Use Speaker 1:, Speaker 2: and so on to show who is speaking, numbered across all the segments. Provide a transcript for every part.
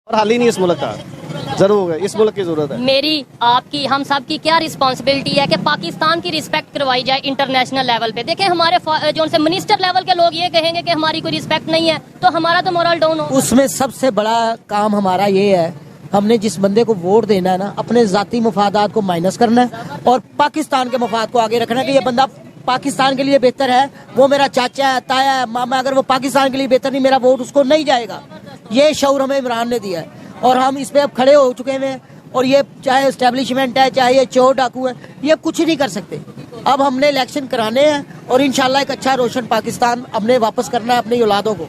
Speaker 1: और हाल ही नहीं इस मुल्क का जरूर है, इस मुल्क की जरूरत है।
Speaker 2: मेरी, आपकी, हम सब की क्या रिस्पांसिबिलिटी है कि पाकिस्तान की रिस्पेक्ट करवाई जाए इंटरनेशनल लेवल पे। देखें हमारे जो से मिनिस्टर लेवल के लोग ये कहेंगे कि हमारी कोई रिस्पेक्ट नहीं है तो हमारा तो मोरल डाउन हो।
Speaker 3: उसमें सबसे बड़ा काम हमारा ये है, हमने जिस बंदे को वोट देना है ना, अपने जाती मफादात को माइनस करना है और पाकिस्तान के मफाद को आगे रखना है कि ये बंदा पाकिस्तान के लिए बेहतर है, वो मेरा चाचा है, ताया है, मामा, अगर वो पाकिस्तान के लिए बेहतर नहीं, मेरा वोट उसको नहीं जाएगा। ये शऊर हमें इमरान ने दिया है और हम इस पे अब खड़े हो चुके हैं। और ये चाहे एस्टेब्लिशमेंट है, चाहे ये चोर डाकू है, ये कुछ नहीं कर सकते। अब हमने इलेक्शन कराने हैं और इंशाल्लाह एक अच्छा रोशन पाकिस्तान हमने वापस करना है अपनी औलादों को।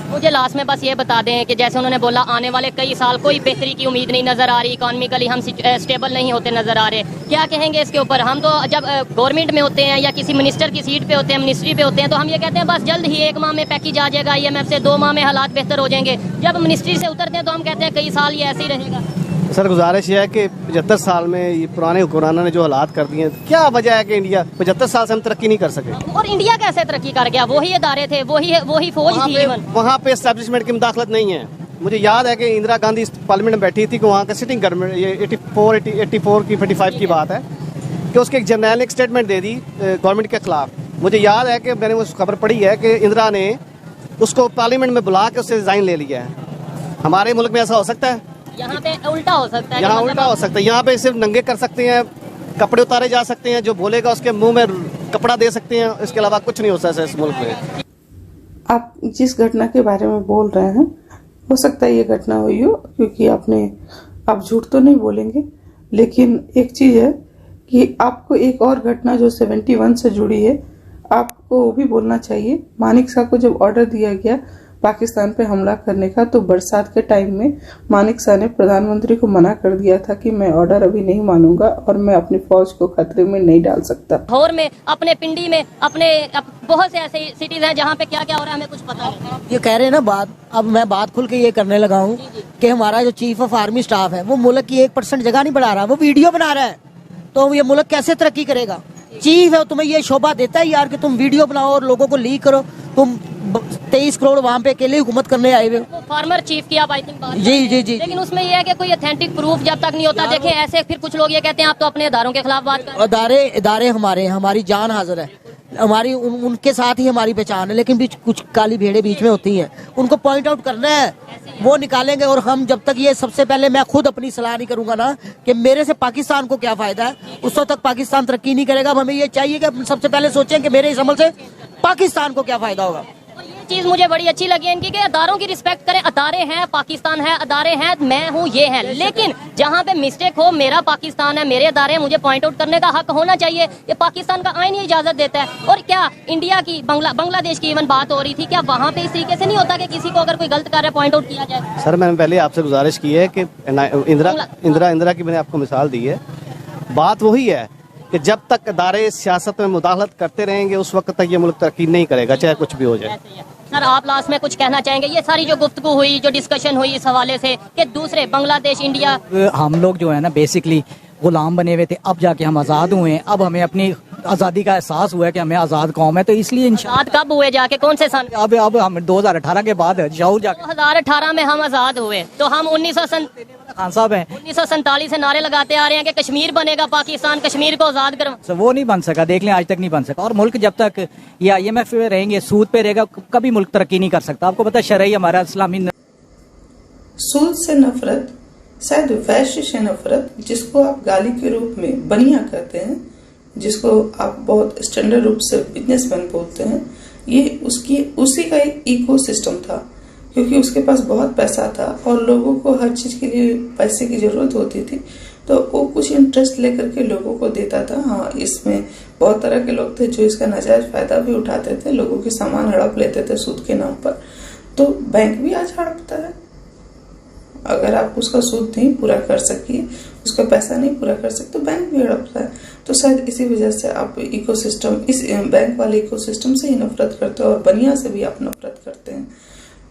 Speaker 2: मुझे लास्ट में बस ये बता दें कि जैसे उन्होंने बोला आने वाले कई साल कोई बेहतरी की उम्मीद नहीं नजर आ रही, इकोनॉमिकली हम स्टेबल नहीं होते नजर आ रहे, क्या कहेंगे इसके ऊपर? हम तो जब गवर्नमेंट में होते हैं या किसी मिनिस्टर की सीट पे होते हैं, मिनिस्ट्री पे होते हैं, तो हम ये कहते हैं बस जल्द ही 1 माह में पैकेज आ जाएगा IMF से, 2 माह में हालात बेहतर हो जाएंगे। जब मिनिस्ट्री से उतरते हैं तो हम कहते हैं कई साल ये ऐसे ही रहेगा।
Speaker 1: सर गुजारिश ये है कि 75 साल में ये पुराने हुक्मरानों ने जो हालात कर दिए, क्या वजह है कि इंडिया 75 साल से हम तरक्की नहीं कर सके?
Speaker 2: और इंडिया कैसे तरक्की कर गया? वही इदारे थे, वही फौज थी।
Speaker 1: वहाँ पे एस्टेब्लिशमेंट की मुदाखलत नहीं है। मुझे याद है कि इंदिरा गांधी इस पार्लियामेंट में बैठी थी कि वहाँ का सिटिंग गवर्नमेंट, ये 84 की 45 की बात है कि उसके एक जनरल ने एक स्टेटमेंट दे दी गवर्नमेंट के खिलाफ। मुझे याद है कि मैंने उस खबर पढ़ी है कि इंदिरा ने उसको पार्लियामेंट में बुला के उससे रिजाइन ले लिया है। हमारे मुल्क में ऐसा हो सकता है?
Speaker 2: यहाँ पे उल्टा हो सकता है।
Speaker 1: यहाँ उल्टा हो सकता है। यहाँ पे सिर्फ नंगे कर सकते हैं, कपड़े उतारे जा सकते हैं, जो बोलेगा उसके मुंह में कपड़ा दे सकते हैं, इसके अलावा कुछ नहीं हो सकता इस मुल्क में।
Speaker 4: आप जिस घटना के बारे में बोल रहे हैं, हो सकता है ये घटना हुई हो, क्योंकि आप झूठ तो नहीं बोलेंगे, लेकिन एक चीज है कि आपको एक और घटना जो 71 से जुड़ी है, आपको वो भी बोलना चाहिए। मानिक शाह को जब ऑर्डर दिया गया पाकिस्तान पे हमला करने का, तो बरसात के टाइम में मानिक शाह ने प्रधानमंत्री को मना कर दिया था कि मैं ऑर्डर अभी नहीं मानूंगा और मैं अपनी फौज को खतरे में नहीं डाल सकता।
Speaker 2: लाहौर में, अपने पिंडी में, अपने बहुत से ऐसे सिटीज हैं जहाँ पे क्या क्या हो रहा है हमें कुछ पता नहीं।
Speaker 3: ये कह रहे हैं ना बात, अब मैं बात खुल के ये करने लगा हूँ कि हमारा जो चीफ ऑफ आर्मी स्टाफ है वो मुल्क की 1% जगह नहीं बढ़ा रहा, वो वीडियो बना रहा है। तो ये मुल्क कैसे तरक्की करेगा? चीफ है, तुम्हें ये शोभा देता है यार कि तुम वीडियो बनाओ और लोगों को लीक करो। तुम 23 करोड़ वहाँ पे अकेले हुकूमत करने आए हुए हो।
Speaker 2: फार्मर चीफ की आप आई थिंक बात
Speaker 3: जी जी जी।
Speaker 2: लेकिन उसमें यह है कि कोई ऑथेंटिक प्रूफ जब तक नहीं होता, देखें ऐसे फिर कुछ लोग ये कहते हैं आप तो अपने इदारों के खिलाफ बात कर रहे हैं।
Speaker 3: इदारे हमारे, हमारी जान हाजिर है, हमारी उनके साथ ही हमारी पहचान है, लेकिन बीच कुछ काली भेड़े बीच में होती हैं, उनको पॉइंट आउट करना है, वो निकालेंगे। और हम जब तक ये, सबसे पहले मैं खुद अपनी सलाह नहीं करूंगा ना कि मेरे से पाकिस्तान को क्या फायदा है, उस वक्त तक पाकिस्तान तरक्की नहीं करेगा। अब हमें ये चाहिए कि सबसे पहले सोचें कि मेरे इस अमल से पाकिस्तान को क्या फायदा होगा।
Speaker 2: चीज मुझे बड़ी अच्छी लगी इनकी कि अदारों की रिस्पेक्ट करें। अदारे हैं, पाकिस्तान है, अदारे हैं, मैं हूँ, ये है, लेकिन जहाँ पे मिस्टेक हो, मेरा पाकिस्तान है, मेरे अदारे हैं, मुझे पॉइंट आउट करने का हक होना चाहिए। ये पाकिस्तान का आईन ही इजाजत देता है। और क्या इंडिया की, बांग्लादेश की इवन बात हो रही थी, क्या वहाँ पे इस तरीके से नहीं होता कि किसी को अगर कोई गलत कार्य पॉइंट आउट किया जाए?
Speaker 1: सर मैंने पहले आपसे गुजारिश की है कि इंदिरा की मैंने आपको मिसाल दी है। बात वही है कि जब तक अदारे सियासत में मुदाखलत करते रहेंगे उस वक्त तक ये मुल्क तरक्की नहीं करेगा, चाहे कुछ भी हो जाए।
Speaker 2: सर आप लास्ट में कुछ कहना चाहेंगे? ये सारी जो गुफ्तगू हुई, जो डिस्कशन हुई इस हवाले से कि दूसरे बांग्लादेश, इंडिया,
Speaker 5: हम लोग जो है ना बेसिकली गुलाम बने हुए थे, अब जाके हम आज़ाद हुए हैं। अब हमें अपनी आज़ादी का एहसास हुआ है कि हमें आज़ाद कौम है, तो इसलिए
Speaker 2: आज़ाद कब हुए जाके, कौन से साल?
Speaker 5: अब हम 2018 के बाद शऊर जाके
Speaker 2: 2018 में हम आज़ाद हुए, तो हम
Speaker 5: खान साहब हैं
Speaker 2: 1947 से नारे लगाते आ रहे हैं कि कश्मीर बनेगा पाकिस्तान, कश्मीर को आज़ाद करो।
Speaker 5: वो नहीं बन सका, देख लें आज तक नहीं बन सका। और मुल्क जब तक ये IMF में रहेंगे, सूद पे रहेगा, कभी मुल्क तरक्की नहीं कर सकता। आपको पता है शरई हमारा इस्लामी
Speaker 4: सूद से नफरत, शायद वैश्य से नफरत, जिसको आप गाली के रूप में बनिया कहते हैं, जिसको आप बहुत स्टैंडर्ड रूप से बिजनेसमैन बोलते हैं, ये उसी का एक इकोसिस्टम था, क्योंकि उसके पास बहुत पैसा था और लोगों को हर चीज के लिए पैसे की जरूरत होती थी, तो वो कुछ इंटरेस्ट लेकर के लोगों को देता था। हाँ, इसमें बहुत तरह के लोग थे जो इसका नाजायज फायदा भी उठाते थे, लोगों के सामान हड़प लेते थे सूद के नाम पर। तो बैंक भी आज हड़पता है। अगर आप उसका सूद नहीं पूरा कर सकिए, उसका पैसा नहीं पूरा कर सकते, तो बैंक भी हड़पता है। तो शायद इसी वजह से आप इकोसिस्टम, इस बैंक वाले इकोसिस्टम से ही नफरत करते हो और बनिया से भी आप नफरत करते हैं।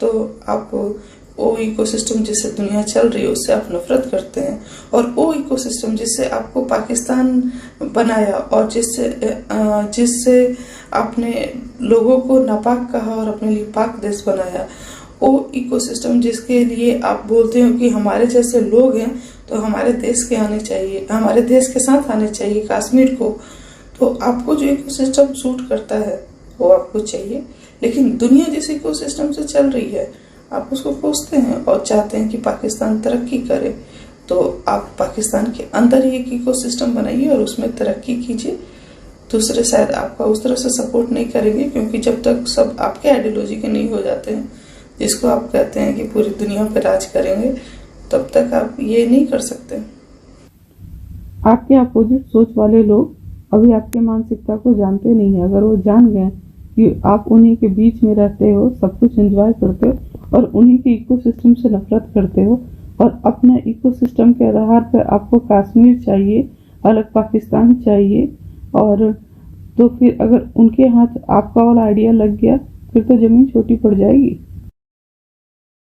Speaker 4: तो आप वो इकोसिस्टम जिससे दुनिया चल रही है उससे आप नफरत करते हैं, और वो इकोसिस्टम जिससे आपको पाकिस्तान बनाया और जिससे आपने लोगों को नापाक कहा और अपने लिए पाक देश बनाया, वो इकोसिस्टम जिसके लिए आप बोलते हो कि हमारे जैसे लोग हैं तो हमारे देश के आने चाहिए, हमारे देश के साथ आने चाहिए कश्मीर को, तो आपको जो इकोसिस्टम सूट करता है वो आपको चाहिए। लेकिन दुनिया जिस इकोसिस्टम से चल रही है आप उसको कोसते हैं और चाहते हैं कि पाकिस्तान तरक्की करे, तो आप पाकिस्तान के अंदर ही एक इकोसिस्टम बनाइए और उसमें तरक्की कीजिए। दूसरे शायद आपका उस तरह से सपोर्ट नहीं करेंगे, क्योंकि जब तक सब आपके आइडियोलॉजी के नहीं हो जाते हैं, जिसको आप कहते हैं कि पूरी दुनिया पर राज करेंगे, तब तक आप ये नहीं कर सकते।
Speaker 6: आपके अपोजिट सोच वाले लोग अभी आपके मानसिकता को जानते नहीं है। अगर वो जान गए कि आप उन्हीं के बीच में रहते हो, सब कुछ एंजॉय करते हो और उन्हीं के इकोसिस्टम से नफरत करते हो और अपने इकोसिस्टम के आधार पर आपको कश्मीर चाहिए, अलग पाकिस्तान चाहिए, और तो फिर अगर उनके हाथ आपका वाला आइडिया लग गया फिर तो जमीन छोटी पड़ जाएगी।